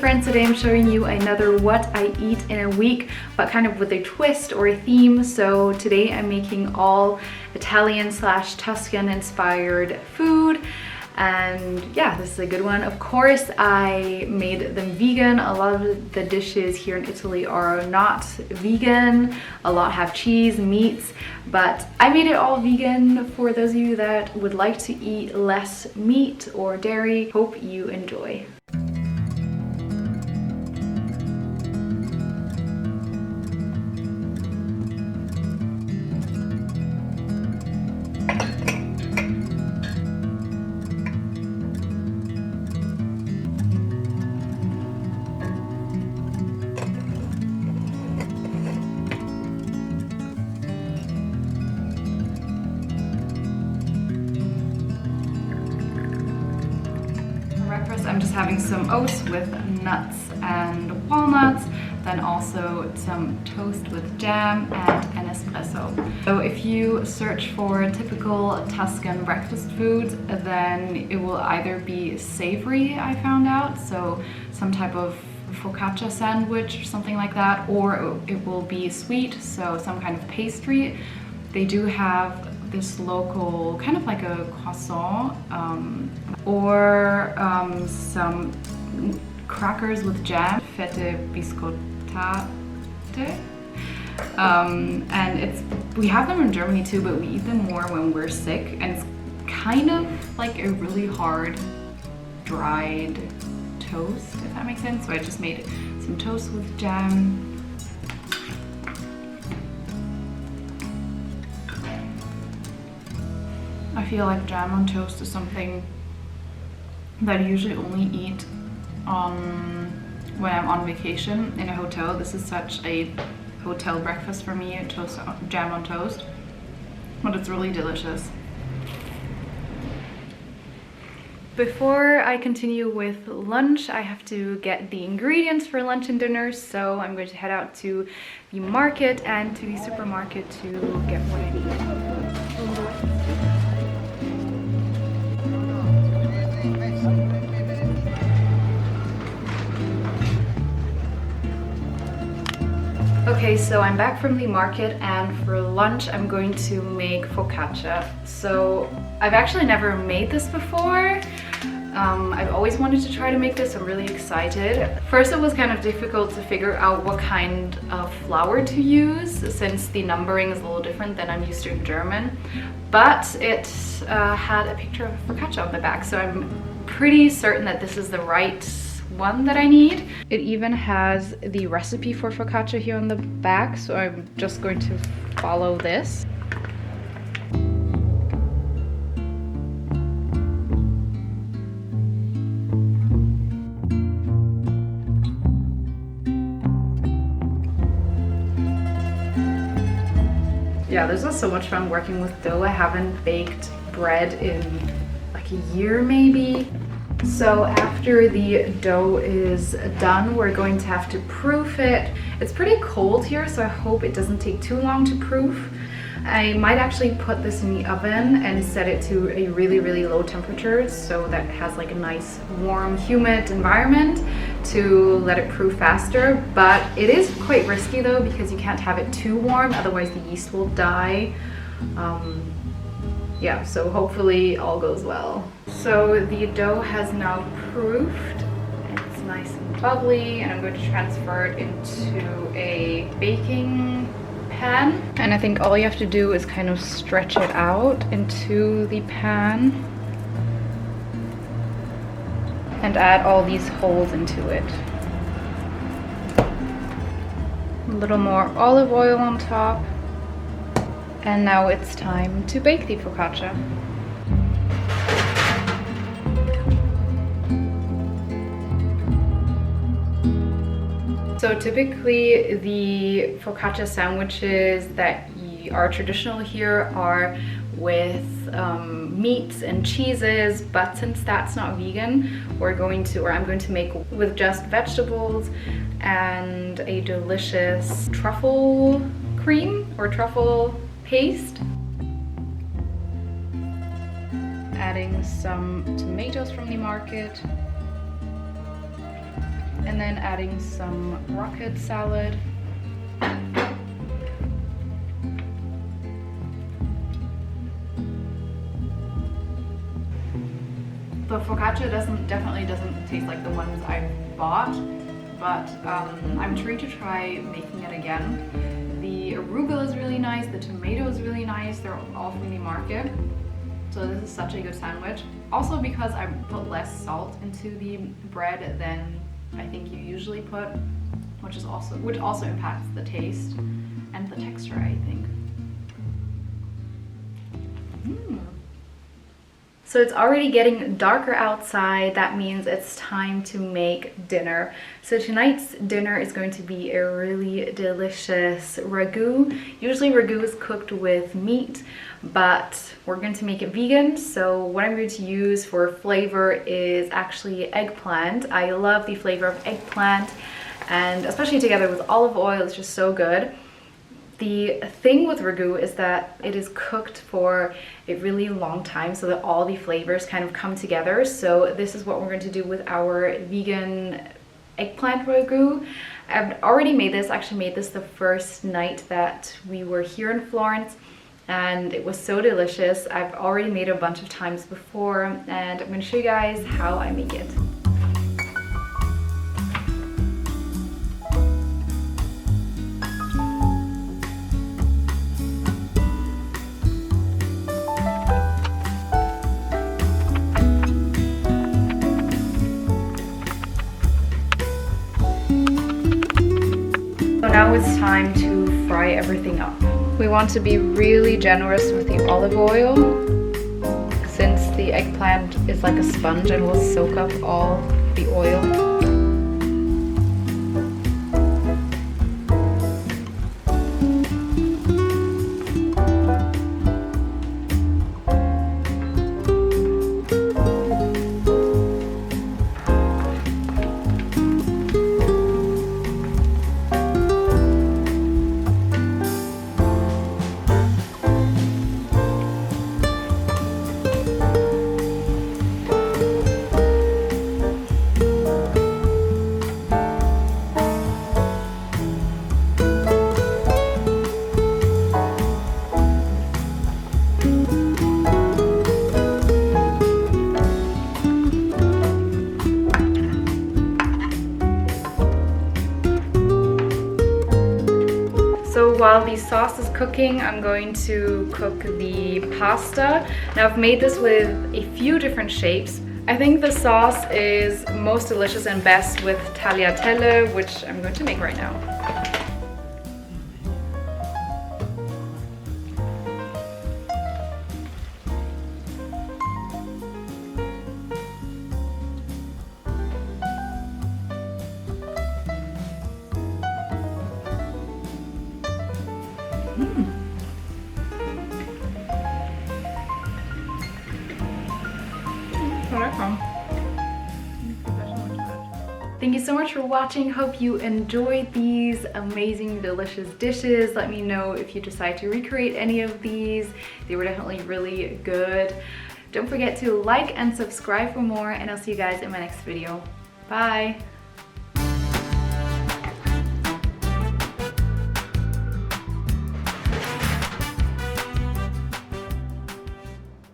friends, today I'm showing you another what I eat in a week, but kind of with a twist or a theme. So today I'm making all Italian / Tuscan inspired food. And yeah, this is a good one. Of course, I made them vegan. A lot of the dishes here in Italy are not vegan. A lot have cheese, meats, but I made it all vegan for those of you that would like to eat less meat or dairy. Hope you enjoy. Breakfast, I'm just having some oats with nuts and walnuts, then also some toast with jam and an espresso. So if you search for typical Tuscan breakfast foods, then it will either be savory, I found out, so some type of focaccia sandwich or something like that, or it will be sweet, so some kind of pastry. They do have this local, kind of like a croissant, or some crackers with jam, fette biscottate. And we have them in Germany too, but we eat them more when we're sick, and it's kind of like a really hard dried toast, if that makes sense. So I just made some toast with jam. I feel like jam on toast is something that I usually only eat when I'm on vacation in a hotel. This is such a hotel breakfast for me, jam on toast, but it's really delicious. Before I continue with lunch, I have to get the ingredients for lunch and dinner, so I'm going to head out to the market and to the supermarket to get what I need. Okay, so I'm back from the market, and for lunch I'm going to make focaccia. So I've actually never made this before. I've always wanted to try to make this. I'm really excited. First, it was kind of difficult to figure out what kind of flour to use, since the numbering is a little different than I'm used to in German. But it had a picture of focaccia on the back, so I'm pretty certain that this is the right one that I need. It even has the recipe for focaccia here on the back, so I'm just going to follow this. Yeah, this was so much fun working with dough. I haven't baked bread in like a year maybe. So after the dough is done, we're going to have to proof it. It's pretty cold here, so I hope it doesn't take too long to proof. I might actually put this in the oven and set it to a really, really low temperature, so that it has like a nice, warm, humid environment to let it proof faster. But it is quite risky though, because you can't have it too warm, otherwise the yeast will die. Yeah, so hopefully all goes well. So the dough has now proofed. It's nice and bubbly, and I'm going to transfer it into a baking pan. And I think all you have to do is kind of stretch it out into the pan and add all these holes into it. A little more olive oil on top. And now it's time to bake the focaccia. So typically the focaccia sandwiches that are traditional here are with meats and cheeses, but since that's not vegan, I'm going to make with just vegetables and a delicious truffle cream or truffle paste. Adding some tomatoes from the market. And then adding some rocket salad. The focaccia definitely doesn't taste like the ones I've bought, but I'm intrigued to try making it again. The arugula is really nice, the tomato is really nice, they're all from the market. So this is such a good sandwich. Also because I put less salt into the bread than I think you usually put, which also impacts the taste and the texture, I think. So it's already getting darker outside. That means it's time to make dinner. So tonight's dinner is going to be a really delicious ragu. Usually ragu is cooked with meat, but we're going to make it vegan. So what I'm going to use for flavor is actually eggplant. I love the flavor of eggplant, and especially together with olive oil, it's just so good. The thing with ragu is that it is cooked for a really long time so that all the flavors kind of come together. So this is what we're going to do with our vegan eggplant ragu. I've already made this, actually made this the first night that we were here in Florence, and it was so delicious. I've already made it a bunch of times before, and I'm going to show you guys how I make it. Now it's time to fry everything up. We want to be really generous with the olive oil, since the eggplant is like a sponge and will soak up all the oil. So while the sauce is cooking, I'm going to cook the pasta. Now I've made this with a few different shapes. I think the sauce is most delicious and best with tagliatelle, which I'm going to make right now. Thank you so much for watching. Hope you enjoyed these amazing, delicious dishes. Let me know if you decide to recreate any of these. They were definitely really good. Don't forget to like and subscribe for more, and I'll see you guys in my next video. Bye!